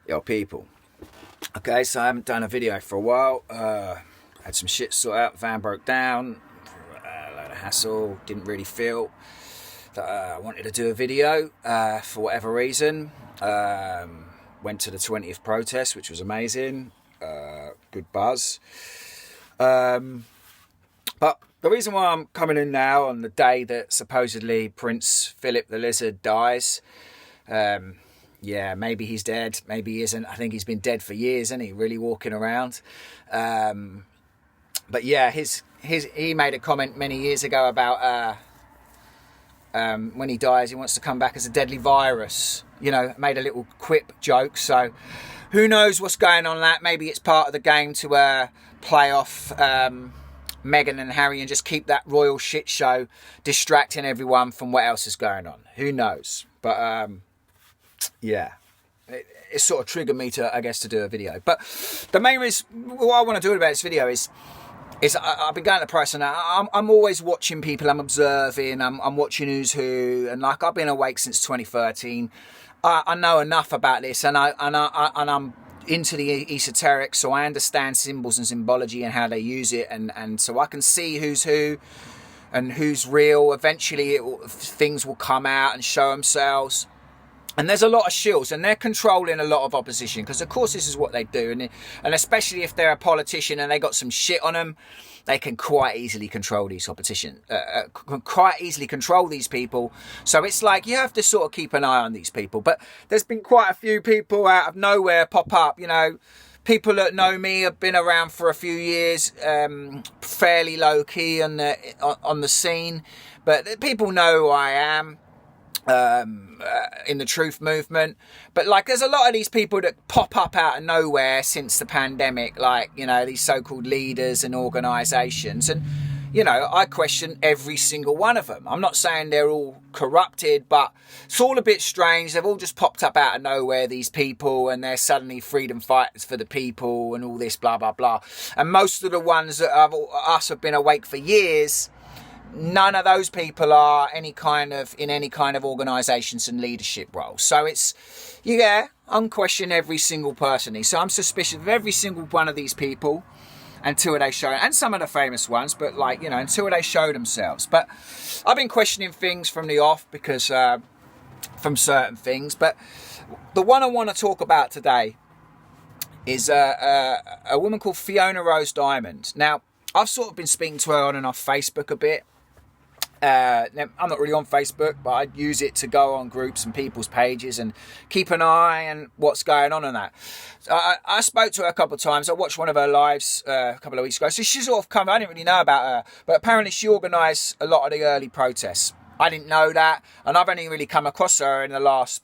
Yo, people. Okay, so I haven't done a video for a while. Had some shit sort out. Van broke down. A load of hassle. Didn't really feel that I wanted to do a video for whatever reason. Went to the 20th protest, which was amazing. Good buzz. But the reason why I'm coming in now on the day that supposedly Prince Philip the Lizard dies, yeah, maybe he's dead, maybe he isn't. I think he's been dead for years, isn't he? Really walking around. But yeah, he made a comment many years ago about when he dies, he wants to come back as a deadly virus. You know, made a little quip joke. So who knows what's going on that? Maybe it's part of the game to play off Meghan and Harry and just keep that royal shit show distracting everyone from what else is going on. Who knows? But yeah, it sort of triggered me to, I guess, to do a video. But the main reason what I want to do about this video is I've been going to the press and I'm always watching people. I'm observing. I'm watching who's who, and like I've been awake since 2013. I know enough about this, and I'm into the esoteric, so I understand symbols and symbology and how they use it, and so I can see who's who and who's real. Eventually, things will come out and show themselves. And there's a lot of shills, and they're controlling a lot of opposition, because of course this is what they do, and especially if they're a politician and they got some shit on them, they can quite easily control these opposition, quite easily control these people. So it's like you have to sort of keep an eye on these people. But there's been quite a few people out of nowhere pop up. You know, people that know me have been around for a few years, fairly low key on the scene, but people know who I am. In the truth movement, but like there's a lot of these people that pop up out of nowhere since the pandemic, like, you know, these so-called leaders and organisations, and you know, I question every single one of them. I'm not saying they're all corrupted, but it's all a bit strange. They've all just popped up out of nowhere, these people, and they're suddenly freedom fighters for the people and all this blah blah blah. And most of the ones that have been awake for years, none of those people are in any kind of organisations and leadership roles. So it's, yeah, I'm questioning every single person. So I'm suspicious of every single one of these people until they show, and some of the famous ones, but like, you know, until they show themselves. But I've been questioning things from the off because from certain things. But the one I want to talk about today is a woman called Fiona Rose Diamond. Now, I've sort of been speaking to her on and off Facebook a bit. I'm not really on Facebook, but I use it to go on groups and people's pages and keep an eye on what's going on that. I spoke to her a couple of times. I watched one of her lives a couple of weeks ago. So she sort of come, I didn't really know about her, but apparently she organised a lot of the early protests. I didn't know that, and I've only really come across her in the last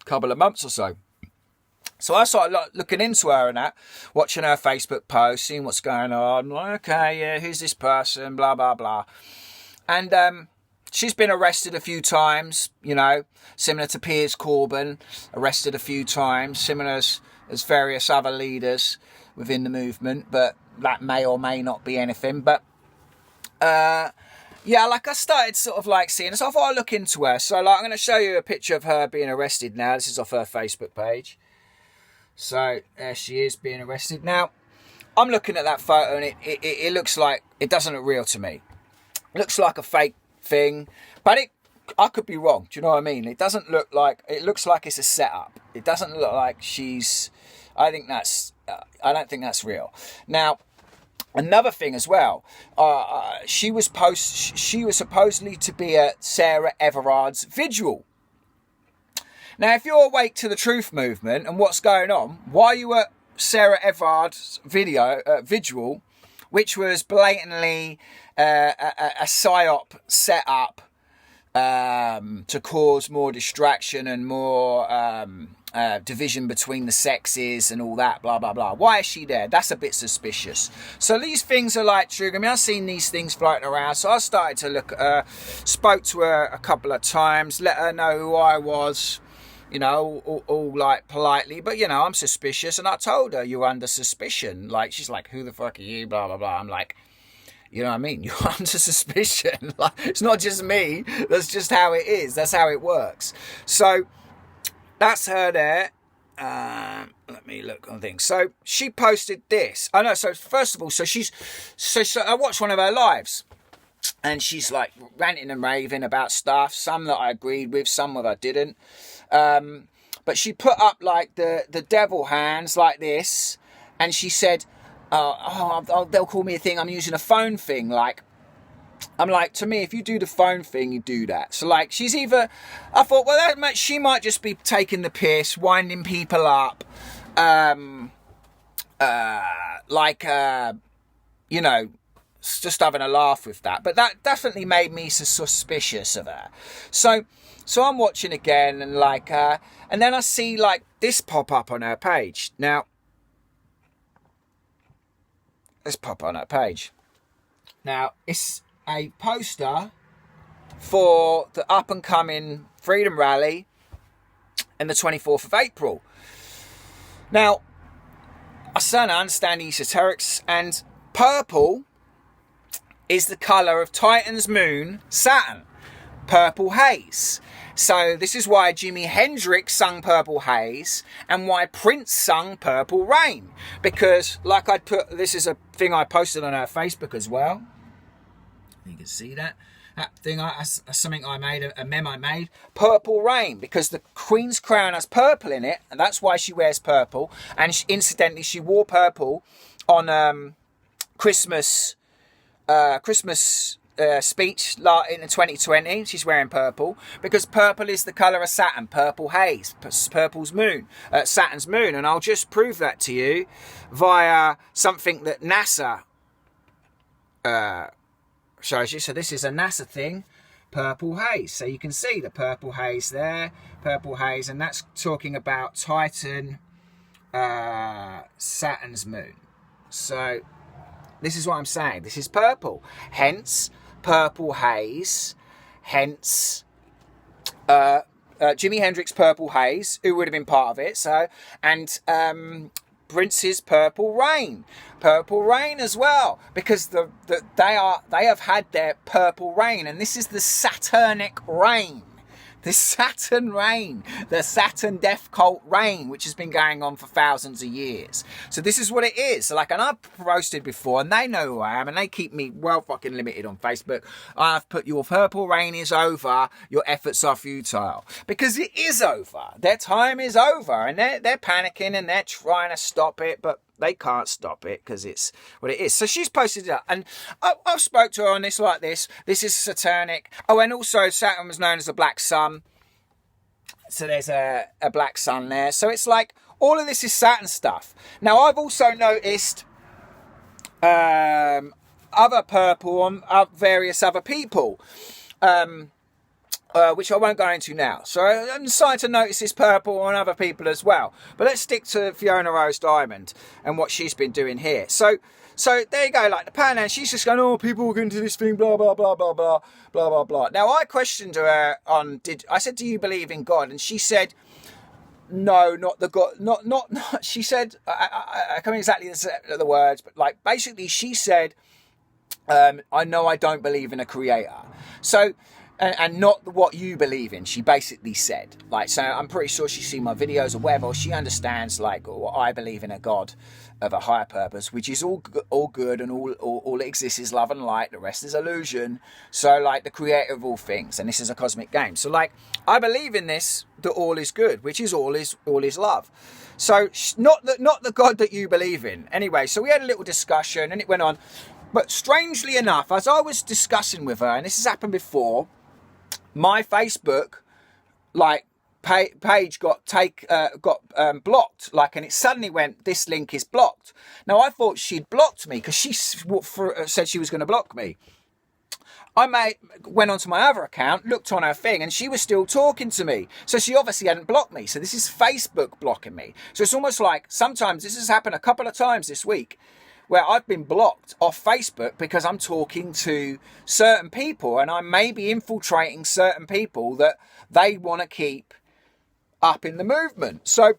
couple of months or so. So I started looking into her and that, watching her Facebook posts, seeing what's going on. Like, okay, yeah, who's this person, blah, blah, blah. And she's been arrested a few times, you know, similar to Piers Corbyn, arrested a few times, similar as various other leaders within the movement, but that may or may not be anything. But, yeah, like I started sort of like seeing, so I thought I'd look into her. So like, I'm going to show you a picture of her being arrested now. This is off her Facebook page. So there she is being arrested. Now, I'm looking at that photo and it looks like, it doesn't look real to me. It looks like a fake thing, but I could be wrong. Do you know what I mean? It doesn't look like, it looks like it's a setup. It doesn't look like I don't think that's real. Now, another thing as well, she was supposedly to be at Sarah Everard's vigil. Now, if you're awake to the truth movement and what's going on, why are you at Sarah Everard's vigil, which was blatantly a psyop set up to cause more distraction and more division between the sexes and all that, blah, blah, blah. Why is she there? That's a bit suspicious. So these things are like triggering me. I've seen these things floating around. So I started to look at her, spoke to her a couple of times, let her know who I was, you know, all like politely, but you know, I'm suspicious, and I told her, you're under suspicion. Like, she's like, who the fuck are you, blah blah blah. I'm like, you know what I mean, you're under suspicion. Like, it's not just me, that's just how it is, that's how it works. So that's her there. Let me look on things. So she posted this. I know. So first of all, so I watched one of her lives, and she's like ranting and raving about stuff. Some that I agreed with, some that I didn't. But she put up like the devil hands like this, and she said, they'll call me a thing. I'm using a phone thing. Like, I'm like, to me, if you do the phone thing, you do that. So like, she's either, I thought, well, she might just be taking the piss, winding people up, you know, just having a laugh with that. But that definitely made me suspicious of her. So I'm watching again, and like, and then I see like this pop up on her page. Now, let's pop on her page. Now, it's a poster for the up and coming Freedom Rally on the 24th of April. Now, I certainly understand the esoterics, and purple is the colour of Titan's moon, Saturn. Purple haze. So this is why Jimi Hendrix sung Purple Haze, and why Prince sung Purple Rain. Because, like I put, this is a thing I posted on our Facebook as well. You can see that. That thing, something I made, a meme I made. Purple Rain, because the Queen's crown has purple in it, and that's why she wears purple. And incidentally, she wore purple on Christmas speech in 2020. She's wearing purple because purple is the colour of Saturn. Purple haze, purple's moon, Saturn's moon. And I'll just prove that to you via something that NASA shows you. So this is a NASA thing, purple haze. So you can see the purple haze there, purple haze, and that's talking about Titan, Saturn's moon. So this is what I'm saying. This is purple. Hence, purple haze. Hence, Jimi Hendrix Purple Haze, who would have been part of it. So, and Prince's Purple Rain. Purple Rain as well. Because they have had their purple rain. And this is the Saturnic rain. The Saturn rain, the Saturn death cult rain, which has been going on for thousands of years. So this is what it is. Like, and I've posted before, and they know who I am, and they keep me well fucking limited on Facebook. I've put, your purple rain is over, your efforts are futile. Because it is over. Their time is over, and they're panicking, and they're trying to stop it, but they can't stop it because it's what it is. So she's posted it up, and I've spoke to her on this like this. This is satanic. Oh, and also Saturn was known as the Black Sun. So there's a black sun there. So it's like all of this is Saturn stuff. Now I've also noticed other purple on various other people. Which I won't go into now. So I'm starting to notice this purple on other people as well. But let's stick to Fiona Rose Diamond and what she's been doing here. So there you go, like the pan, and she's just going, oh, people will get into this thing, blah, blah, blah, blah, blah, blah, blah, blah. Now, I questioned her I said, do you believe in God? And she said, no, not the God, not, she said, I can't remember exactly the words, but like, basically she said, I know I don't believe in a creator. So, and not what you believe in, she basically said. Like, so I'm pretty sure she's seen my videos or whatever. She understands, like, what I believe in a God of a higher purpose, which is all good, and all it exists is love and light. The rest is illusion. So, like, the creator of all things, and this is a cosmic game. So, like, I believe in this, that all is good, which is all is love. So, not the God that you believe in. Anyway, so we had a little discussion, and it went on. But strangely enough, as I was discussing with her, and this has happened before, my Facebook, like, page got blocked, like, and it suddenly went, this link is blocked. Now, I thought she'd blocked me because she said she was going to block me. I went onto my other account, looked on her thing, and she was still talking to me. So she obviously hadn't blocked me. So this is Facebook blocking me. So it's almost like, sometimes this has happened a couple of times this week, where I've been blocked off Facebook because I'm talking to certain people, and I may be infiltrating certain people that they want to keep up in the movement. So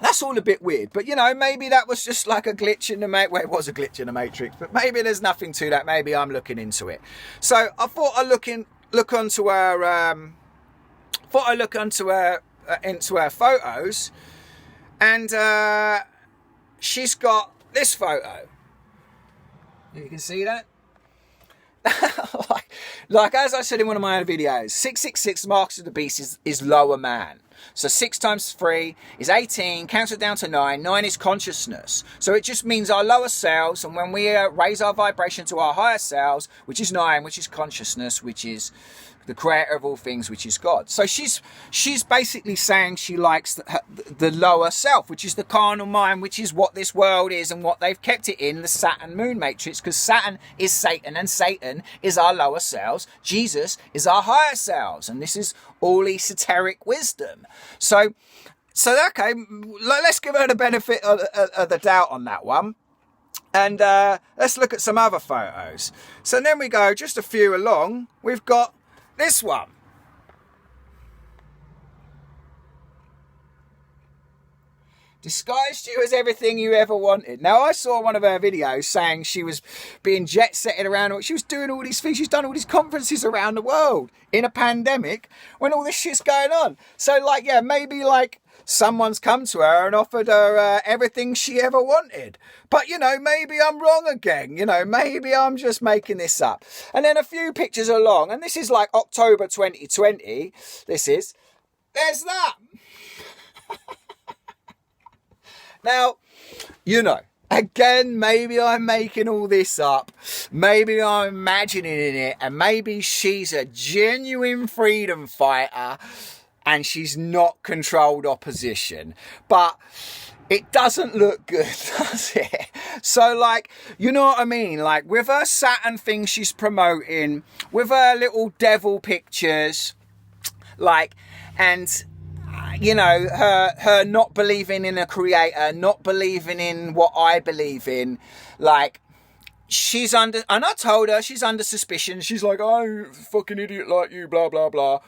that's all a bit weird. But, you know, maybe that was just like a glitch in the matrix. Well, it was a glitch in the matrix, but maybe there's nothing to that. Maybe I'm looking into it. So I thought I'd look into her photos, And she's got this photo. You can see that. like as I said in one of my other videos, 666 marks of the beast is lower man. So 6 times 3 is 18, cancel down to 9. 9 is consciousness. So it just means our lower selves, and when we raise our vibration to our higher selves, which is 9, which is consciousness, which is the creator of all things, which is God. So she's basically saying she likes the lower self, which is the carnal mind, which is what this world is and what they've kept it in, the Saturn moon matrix, because Saturn is Satan and Satan is our lower selves. Jesus is our higher selves, and this is all esoteric wisdom. So okay, let's give her the benefit of the doubt on that one. And let's look at some other photos. So then we go just a few along. We've got this one. Disguised you as everything you ever wanted. Now, I saw one of her videos saying she was being jet-setted around. She was doing all these things. She's done all these conferences around the world in a pandemic when all this shit's going on. So, like, yeah, maybe, like, someone's come to her and offered her everything she ever wanted. But, you know, maybe I'm wrong again. You know, maybe I'm just making this up. And then a few pictures along, and this is like October 2020. There's that. Now, you know, again, maybe I'm making all this up. Maybe I'm imagining it. And maybe she's a genuine freedom fighter and she's not controlled opposition. But it doesn't look good, does it? So, like, you know what I mean? Like, with her Saturn thing she's promoting, with her little devil pictures, like, and you know, her not believing in a creator, not believing in what I believe in, like, she's under, and I told her she's under suspicion. She's like, oh, fucking idiot like you, blah, blah, blah.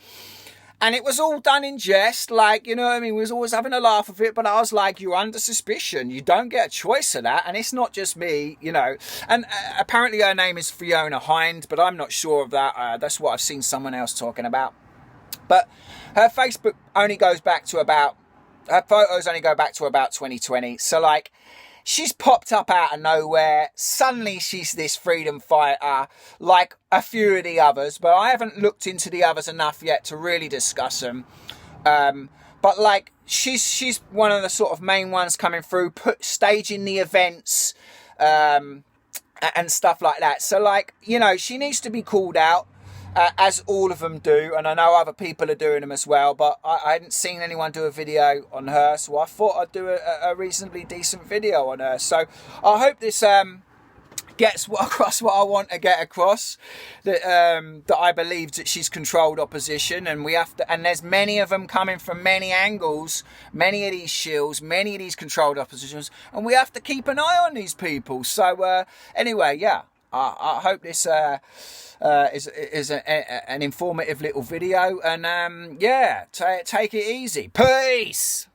And it was all done in jest, like, you know what I mean? We was always having a laugh of it, but I was like, you're under suspicion. You don't get a choice of that. And it's not just me, you know. And apparently her name is Fiona Hind, but I'm not sure of that. That's what I've seen someone else talking about. But her Facebook only goes back to about, her photos only go back to about 2020. So, like, she's popped up out of nowhere. Suddenly she's this freedom fighter, like a few of the others. But I haven't looked into the others enough yet to really discuss them. But, like, she's one of the sort of main ones coming through, staging the events and stuff like that. So, like, you know, she needs to be called out. As all of them do, and I know other people are doing them as well, but I hadn't seen anyone do a video on her, so I thought I'd do a reasonably decent video on her. So I hope this gets across what I want to get across, that I believe that she's controlled opposition, and we have to, and there's many of them coming from many angles, many of these shills, many of these controlled oppositions, and we have to keep an eye on these people. So anyway, yeah, I hope this is an informative little video, and yeah, take it easy. Peace.